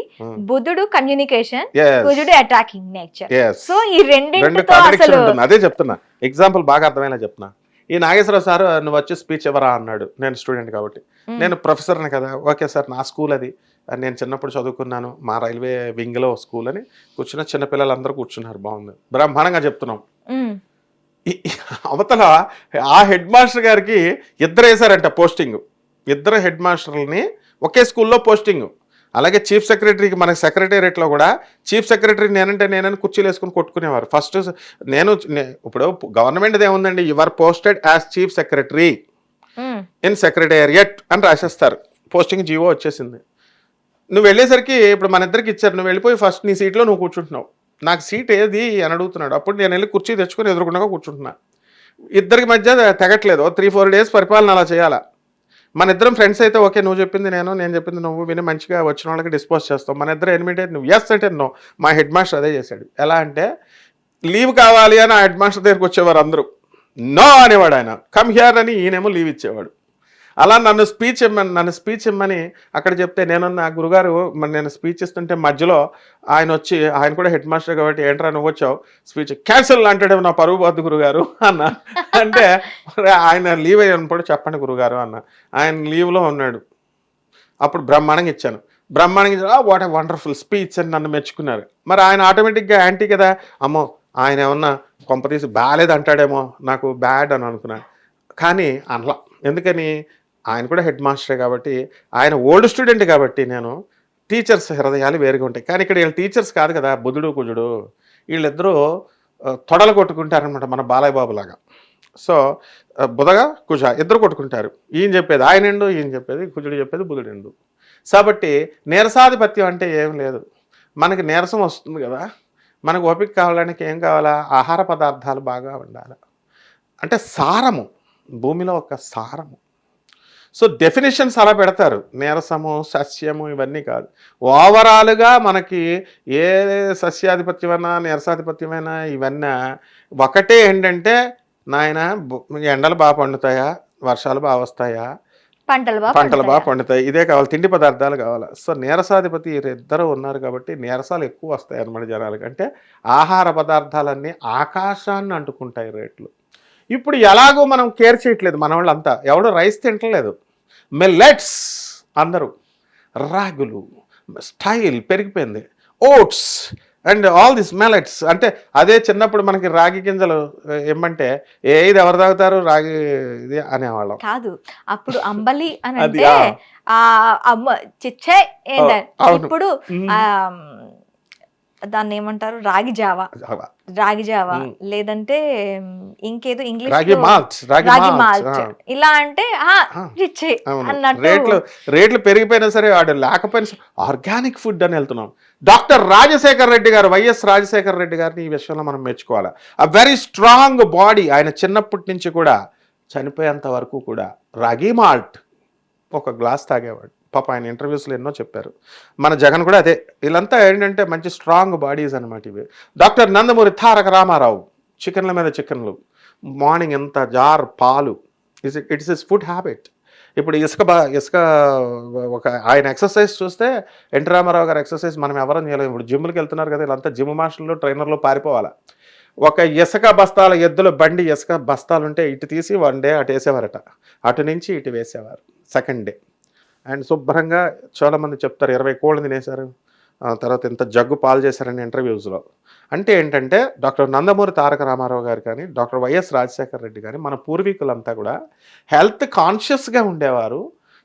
బుధుడు కమ్యూనికేషన్, కుజుడు అటాకింగ్ నేచర్. సో ఈ రెండింటితో అసలు అదే చెప్తున్నా, ఎగ్జాంపుల్ బాగా అర్థమయ్యేలా చెప్తున్నా. ఈ నాగేశ్వరరావు సార్ నువ్వు వచ్చి స్పీచ్ ఎవరా అన్నాడు. నేను స్టూడెంట్ కాబట్టి, నేను ప్రొఫెసర్ని కదా. ఓకే సార్ నా స్కూల్ అది, నేను చిన్నప్పుడు చదువుకున్నాను, మా రైల్వే వింగ్లో స్కూల్ అని. కూర్చున్న చిన్నపిల్లలందరూ కూర్చున్నారు, బాగుంది, బ్రహ్మాండంగా చెప్తున్నాం. అవతల ఆ హెడ్ మాస్టర్ గారికి ఇద్దరు వేశారంట పోస్టింగ్. ఇద్దరు హెడ్ మాస్టర్లని ఒకే స్కూల్లో పోస్టింగ్. అలాగే చీఫ్ సెక్రటరీకి, మన సెక్రటేరియట్లో కూడా చీఫ్ సెక్రటరీ నేనని కుర్చీలు వేసుకుని కొట్టుకునేవారు. ఫస్ట్ ఇప్పుడు గవర్నమెంట్ ఏముందండి, you are posted as chief secretary in secretariat అని రాసేస్తారు. పోస్టింగ్ జీవో వచ్చేసింది. నువ్వు వెళ్ళేసరికి ఇప్పుడు మన ఇద్దరికి ఇచ్చారు, నువ్వు వెళ్ళిపోయి ఫస్ట్ నీ సీట్లో నువ్వు కూర్చుంటున్నావు. నాకు సీట్ ఏది అని అడుగుతున్నాడు. అప్పుడు నేను వెళ్ళి కుర్చీ తెచ్చుకొని ఎదురుకుండా కూర్చుంటున్నా. ఇద్దరికి మధ్య తెగట్లేదు. 3-4 డేస్ పరిపాలన అలా చేయాలా. మన ఇద్దరం ఫ్రెండ్స్ అయితే ఓకే, నువ్వు చెప్పింది నేను చెప్పింది నువ్వు విని మంచిగా వచ్చిన వాళ్ళకి డిస్పోజ్ చేస్తాం. మన ఇద్దరు ఎనిమిది నువ్వు ఎస్ అంటే నో. మా హెడ్ మాస్టర్ అదే చేశాడు. ఎలా అంటే లీవ్ కావాలి అని ఆ హెడ్ మాస్టర్ దగ్గరికి వచ్చేవారు అందరూ. నో అనేవాడు ఆయన. కమ్ హియర్ అని ఈయనేమో లీవ్ ఇచ్చేవాడు. అలా నన్ను స్పీచ్ ఇమ్మని అక్కడ చెప్తే, నా గురుగారు నేను స్పీచ్ ఇస్తుంటే మధ్యలో ఆయన వచ్చి, ఆయన కూడా హెడ్ మాస్టర్ కాబట్టి, ఏంట్రా నువ్వు వచ్చావు స్పీచ్ క్యాన్సిల్ అంటాడు, నా పరువు పోద్దు గురుగారు అన్న. అంటే ఆయన లీవ్ అయ్యినప్పుడు చెప్పండి గురుగారు అన్న. ఆయన లీవ్లో ఉన్నాడు. అప్పుడు బ్రహ్మాండంగా ఇచ్చాను. వాట్ ఏ వండర్ఫుల్ స్పీచ్ అని నన్ను మెచ్చుకున్నారు. మరి ఆయన ఆటోమేటిక్గా యాంటీ కదా, అమ్మో ఆయన ఏమన్నా కొంపతీసి బాగాలేదు అంటాడేమో, నాకు బ్యాడ్ అని అనుకున్నాను. కానీ అనలా. ఎందుకని, ఆయన కూడా హెడ్ మాస్టరే కాబట్టి, ఆయన ఓల్డ్ స్టూడెంట్ కాబట్టి. నేను టీచర్స్ హృదయాలు వేరుగా ఉంటాయి. కానీ ఇక్కడ వీళ్ళు టీచర్స్ కాదు కదా, బుధుడు కుజుడు. వీళ్ళిద్దరూ తొడలు కొట్టుకుంటారనమాట, మన బాలయ్య బాబు లాగా. సో బుధగా కుజ ఇద్దరు కొట్టుకుంటారు. ఈయన చెప్పేది ఆయనండు, ఈయన చెప్పేది కుజుడు చెప్పేది బుధుడెండు. కాబట్టి నీరసాధిపత్యం అంటే ఏం లేదు. మనకి నీరసం వస్తుంది కదా, మనకు ఓపిక కావడానికి ఏం కావాలా? ఆహార పదార్థాలు బాగా ఉండాలి. అంటే సారము, భూమిలో ఒక సారము. సో డెఫినేషన్స్ అలా పెడతారు. నీరసము, సస్యము ఇవన్నీ కాదు. ఓవరాల్గా మనకి ఏ సస్యాధిపత్యమైనా నీరసాధిపత్యమైనా ఇవన్నీ ఒకటే ఏంటంటే, నాయన ఎండలు బాగా పండుతాయా, వర్షాలు బాగా వస్తాయా, పంటలు బాగా పండుతాయి, ఇదే కావాలి, తిండి పదార్థాలు కావాలి. సో నీరసాధిపతి ఇద్దరు ఉన్నారు కాబట్టి నీరసాలు ఎక్కువ వస్తాయి అన్నమాట జనాలకి. అంటే ఆహార పదార్థాలన్నీ ఆకాశాన్ని అంటుకుంటాయి రేట్లు. ఇప్పుడు ఎలాగో మనం కేర్ చేయట్లేదు, మన వాళ్ళంతా ఎవడో రైస్ తింటలేదు. మిల్లెట్స్ అందరూ, రాగులు స్టైల్ పెరిగిపోయింది. Oats, and all this millets. అంటే అదే చిన్నప్పుడు మనకి రాగి గింజలు ఏమంటే ఇది ఎవరు తాగుతారు రాగి ఇది అనేవాళ్ళం. కాదు అప్పుడు అంబలి అని అది, అంటే ఆ అమ్మ చిచ్చే ఏంట అవును. ఇప్పుడు ఆ దాన్ని ఏమంటారు రాగి జావా లేదంటే ఇంకేదో ఇంగ్లీష్ రాగి మాల్ట్ రాగి మాల్ట్ ఇలా అంటే చిచ్చే అన్నట్టు. రేట్లు పెరిగిపోయినా సరే వాడు లేకపోయినా ఆర్గానిక్ ఫుడ్ అని వెళ్తున్నాం. డాక్టర్ రాజశేఖర్ రెడ్డి గారు, వైఎస్ రాజశేఖర్ రెడ్డి గారిని ఈ విషయంలో మనం మెచ్చుకోవాలి. ఆ వెరీ స్ట్రాంగ్ బాడీ. ఆయన చిన్నప్పటి నుంచి కూడా చనిపోయేంత వరకు కూడా రాగి మాల్ట్ ఒక గ్లాస్ తాగేవాడు. పాప ఆయన ఇంటర్వ్యూస్లో ఎన్నో చెప్పారు. మన జగన్ కూడా అదే. వీళ్ళంతా ఏంటంటే మంచి స్ట్రాంగ్ బాడీస్ అనమాట ఇవి. డాక్టర్ నందమూరి తారక రామారావు చికెన్ల మీద చికెన్లు, మార్నింగ్ ఎంత జార్ పాలు. It's is food habit. ఇప్పుడు ఇసుక ఒక ఆయన ఎక్సర్సైజ్ చూస్తే ఎన్టీ రామారావు గారు ఎక్సర్సైజ్ మనం ఎవరని చేయలేము. ఇప్పుడు జిమ్కి వెళ్తున్నారు కదా, వీళ్ళంతా జిమ్ మాస్టర్లు ట్రైనర్లు పారిపోవాలా. ఒక ఇసుక బస్తాల ఎద్దుల బండి ఇసుక బస్తాలు ఉంటే ఇటు తీసి 1 డే అటు వేసేవారట, అటు నుంచి ఇటు వేసేవారు సెకండ్ డే. అండ్ శుభ్రంగా చాలామంది చెప్తారు 20 కోళ్ళు తినేశారు, తర్వాత ఇంత జగ్గు పాలు చేశారని ఇంటర్వ్యూస్లో. అంటే ఏంటంటే డాక్టర్ నందమూరి తారక రామారావు గారు కానీ డాక్టర్ వైఎస్ రాజశేఖర రెడ్డి కానీ మన పూర్వీకులంతా కూడా హెల్త్ కాన్షియస్గా ఉండేవారు.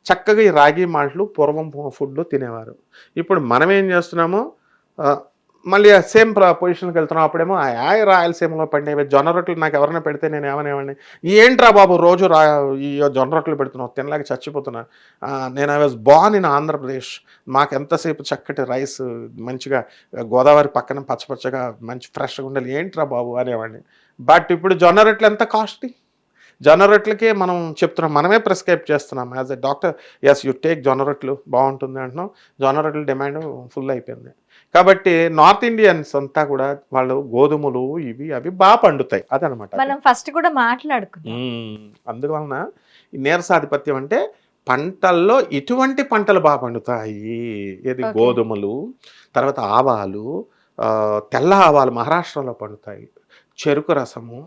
చక్కగా ఈ రాగి మాల్ట్లు పూర్వం ఫుడ్లు తినేవారు. ఇప్పుడు మనం ఏం చేస్తున్నాము, మళ్ళీ సేమ్ పొజిషన్కి వెళ్తున్నాం. అప్పుడేమో రాయలసీమలో పండేవి జొన్న రొట్టెలు నాకు ఎవరైనా పెడితే నేను ఏమనేవాడిని, ఏంట్రా బాబు రోజు ఈ జొన్న రొట్టెలు పెడుతున్నావు, తినలేక చచ్చిపోతున్నా. నేను I was Born in Andhra Pradesh, మాకు ఎంతసేపు చక్కటి రైస్ మంచిగా గోదావరి పక్కన పచ్చపచ్చగా మంచి ఫ్రెష్గా ఉండాలి, ఏంట్రా బాబు అనేవాడిని. బట్ ఇప్పుడు జొన్న రొట్టెలు ఎంత కాస్ట్లీ. జొన్న రొట్టెలకే మనం చెప్తున్నాం, మనమే ప్రిస్క్రైబ్ చేస్తున్నాం as a doctor. Yes you take జొన్న రొట్టెలు బాగుంటుంది అంటున్నాం. జొన్న రొట్టెల డిమాండ్ ఫుల్ అయిపోయింది. కాబట్టి నార్త్ ఇండియన్స్ అంతా కూడా వాళ్ళు గోధుమలు ఇవి అవి బాగా పండుతాయి. అదనమాట మనం ఫస్ట్ కూడా మాట్లాడుకున్నాం. అందువలన ఈ నీరసాధిపత్యం అంటే పంటల్లో ఇటువంటి పంటలు బాగా పండుతాయి. ఏది గోధుమలు, తర్వాత ఆవాలు, తెల్ల ఆవాలు మహారాష్ట్రలో పండుతాయి. చెరుకు రసము,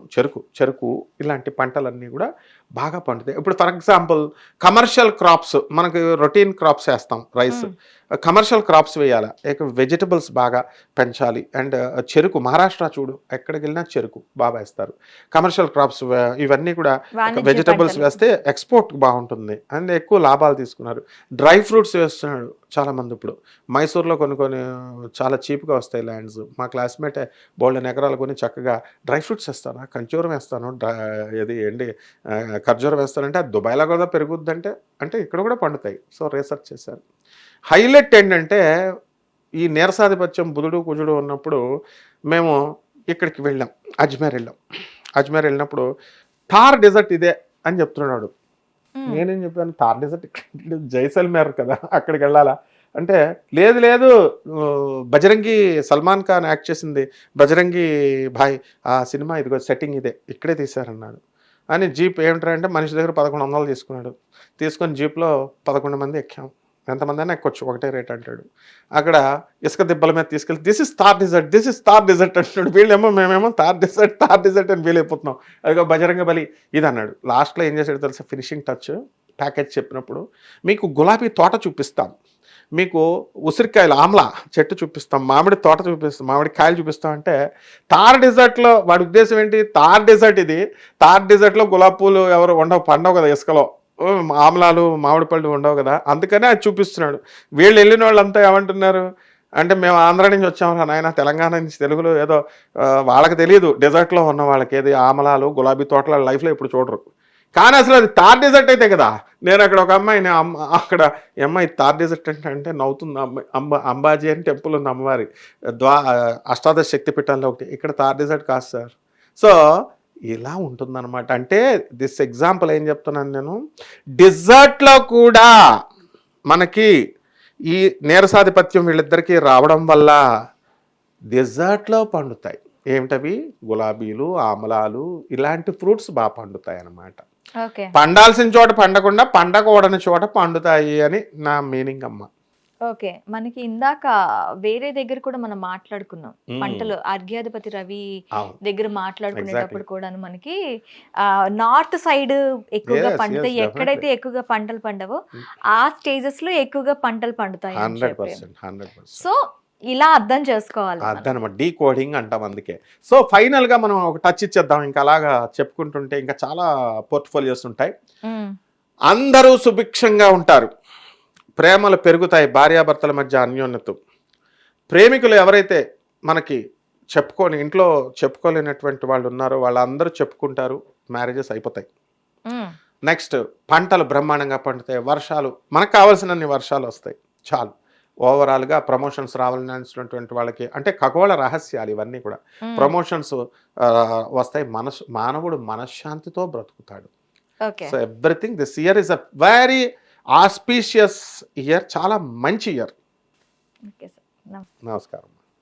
చెరుకు ఇలాంటి పంటలన్నీ కూడా బాగా పండుతాయి. ఇప్పుడు ఫర్ ఎగ్జాంపుల్ కమర్షియల్ క్రాప్స్, మనకి రొటీన్ క్రాప్స్ వేస్తాం, రైస్. కమర్షియల్ క్రాప్స్ వేయాలి, వెజిటబుల్స్ బాగా పెంచాలి. అండ్ చెరుకు, మహారాష్ట్ర చూడు ఎక్కడికి వెళ్ళినా చెరుకు బాగా వేస్తారు. కమర్షియల్ క్రాప్స్ ఇవన్నీ కూడా వెజిటబుల్స్ వేస్తే ఎక్స్పోర్ట్ బాగుంటుంది అండ్ ఎక్కువ లాభాలు తీసుకున్నారు. డ్రై ఫ్రూట్స్ వేస్తున్నాడు చాలామంది. ఇప్పుడు మైసూర్లో కొన్ని చాలా చీప్గా వస్తాయి ల్యాండ్స్. మా క్లాస్మేట్ బోల్డెన్ ఎకరాలు కొని చక్కగా డ్రై ఫ్రూట్స్ వేస్తాను, ఖర్జూరం వేస్తాను, ఖర్జూరం వేస్తానంటే అది దుబాయ్లో కూడా పెరుగుద్దంటే అంటే ఇక్కడ కూడా పండుతాయి. సో రీసెర్చ్ చేశారు. హైలైట్ ఏంటంటే ఈ నీరసాధిపత్యం బుధుడు కుజుడు ఉన్నప్పుడు మేము ఇక్కడికి వెళ్ళాం, అజ్మేర్ వెళ్ళినప్పుడు థార్ డెజర్ట్ ఇదే అని చెప్తున్నాడు. నేనేం చెప్పాను, థార్ డెజర్ట్ జైసల్మేర్ కదా, అక్కడికి వెళ్ళాలా అంటే లేదు బజరంగి, సల్మాన్ ఖాన్ యాక్ట్ చేసింది బజరంగి భాయ్ ఆ సినిమా, ఇదిగో సెట్టింగ్ ఇదే, ఇక్కడే తీశారన్నాడు. అని జీప్ ఏమిటంటే మనిషి దగ్గర 1100 తీసుకున్నాడు. తీసుకొని జీప్లో 11 మంది ఎక్కాం. ఎంతమంది అయినా ఎక్కొచ్చు, ఒకటే రేట్ అంటాడు. అక్కడ ఇసుక దిబ్బల మీద తీసుకెళ్ళి దిస్ ఇస్ థార్ డెజర్ట్ అంటున్నాడు. వీళ్ళేమో మేమేమో థార్ డెజర్ట్ అని ఫీల్ అయిపోతున్నాం. అదిగో బజరంగ బలి ఇది అన్నాడు. లాస్ట్లో ఏం చేశాడు తెలుసా, ఫినిషింగ్ టచ్ ప్యాకేజ్ చెప్పినప్పుడు, మీకు గులాబీ తోట చూపిస్తాం, మీకు ఉసిరికాయలు ఆమ్లా చెట్టు చూపిస్తాం, మామిడి తోట చూపిస్తాం, మామిడి కాయలు చూపిస్తాం అంటే థార్ డెజర్ట్లో వాడి ఉద్దేశం ఏంటి, థార్ డెజర్ట్ ఇది, థార్ డెజర్ట్లో గులాబీ పూలు ఎవరు పండవు కదా ఇసుకలో, ఆమ్లాలు మామిడి పళ్ళు ఉండవు కదా, అందుకనే అది చూపిస్తున్నాడు. వీళ్ళు వెళ్ళిన వాళ్ళంతా ఏమంటున్నారు అంటే, మేము ఆంధ్ర నుంచి వచ్చాము నాయన, తెలంగాణ నుంచి, తెలుగులో ఏదో వాళ్ళకి తెలియదు, డెజర్ట్లో ఉన్న వాళ్ళకి ఏది ఆమలాలు గులాబీ తోటల లైఫ్లో ఇప్పుడు చూడరు. కానీ అసలు అది థార్ డెజర్ట్ అయితే కదా. నేను అక్కడ ఒక అమ్మాయిని అక్కడ అమ్మాయి థార్ డెజర్ట్ అంటే నవ్వుతుంది. అమ్మాయి అంబాజీ అని టెంపుల్ ఉంది అమ్మవారి, అష్టాదశ శక్తి పీఠాల్లో ఒకటి. ఇక్కడ థార్ డెజర్ట్ కాదు సార్. సో ఇలా ఉంటుందన్నమాట. అంటే దిస్ ఎగ్జాంపుల్ ఏం చెప్తున్నాను నేను, డెజర్ట్లో కూడా మనకి ఈ నీరసాధిపత్యం వీళ్ళిద్దరికీ రావడం వల్ల డెజర్ట్లో పండుతాయి. ఏమిటవి, గులాబీలు, ఆమలాలు ఇలాంటి ఫ్రూట్స్ బాగా పండుతాయి అన్నమాట. పండాల్సిన చోట పండకుండా పండకూడని చోట పండుతాయి అని నా మీనింగ్ అమ్మ. ఓకే, మనకి ఇందాక వేరే దగ్గర కూడా మనం మాట్లాడుకున్నాం, పంటలు అర్ఘ్యాధిపతి రవి దగ్గర మాట్లాడుకునేటప్పుడు కూడా మనకి నార్త్ సైడ్ ఎక్కువగా పండుతాయి, ఎక్కడైతే ఎక్కువగా పంటలు పండవో ఆ స్టేజెస్ లో ఎక్కువగా పంటలు పండుతాయి. సో ఇలా అర్థం చేసుకోవాలి మనం. అదనమాట డీ కోడింగ్ అంటాం అందుకే. సో ఫైనల్ గా మనం ఒక టచ్ ఇచ్చేద్దాం, ఇంకా అలాగా చెప్పుకుంటుంటే ఇంకా చాలా పోర్ట్ఫోలియోస్ ఉంటాయి. ఉమ్, అందరూ సుభిక్షంగా ఉంటారు, ప్రేమలు పెరుగుతాయి, భార్యాభర్తల మధ్య అన్యోన్యత. ప్రేమికులు ఎవరైతే మనకి ఇంట్లో చెప్పుకోలేనటువంటి వాళ్ళు ఉన్నారో వాళ్ళందరూ చెప్పుకుంటారు, మ్యారేజెస్ అయిపోతాయి. ఉమ్, నెక్స్ట్ పంటలు బ్రహ్మాండంగా పండుతాయి, వర్షాలు మనకు కావాల్సినన్ని వర్షాలు వస్తాయి చాలు. ఓవరాల్గా ప్రమోషన్స్ రావాల్సినటువంటి వాళ్ళకి అంటే ఖగోళ రహస్యాలు ఇవన్నీ కూడా. ప్రమోషన్స్ వస్తాయి, మానవుడు మనశ్శాంతితో బ్రతుకుతాడు. Okay. So everything this year is a very auspicious year, చాలా మంచి ఇయర్. Okay sir. నమస్కారం.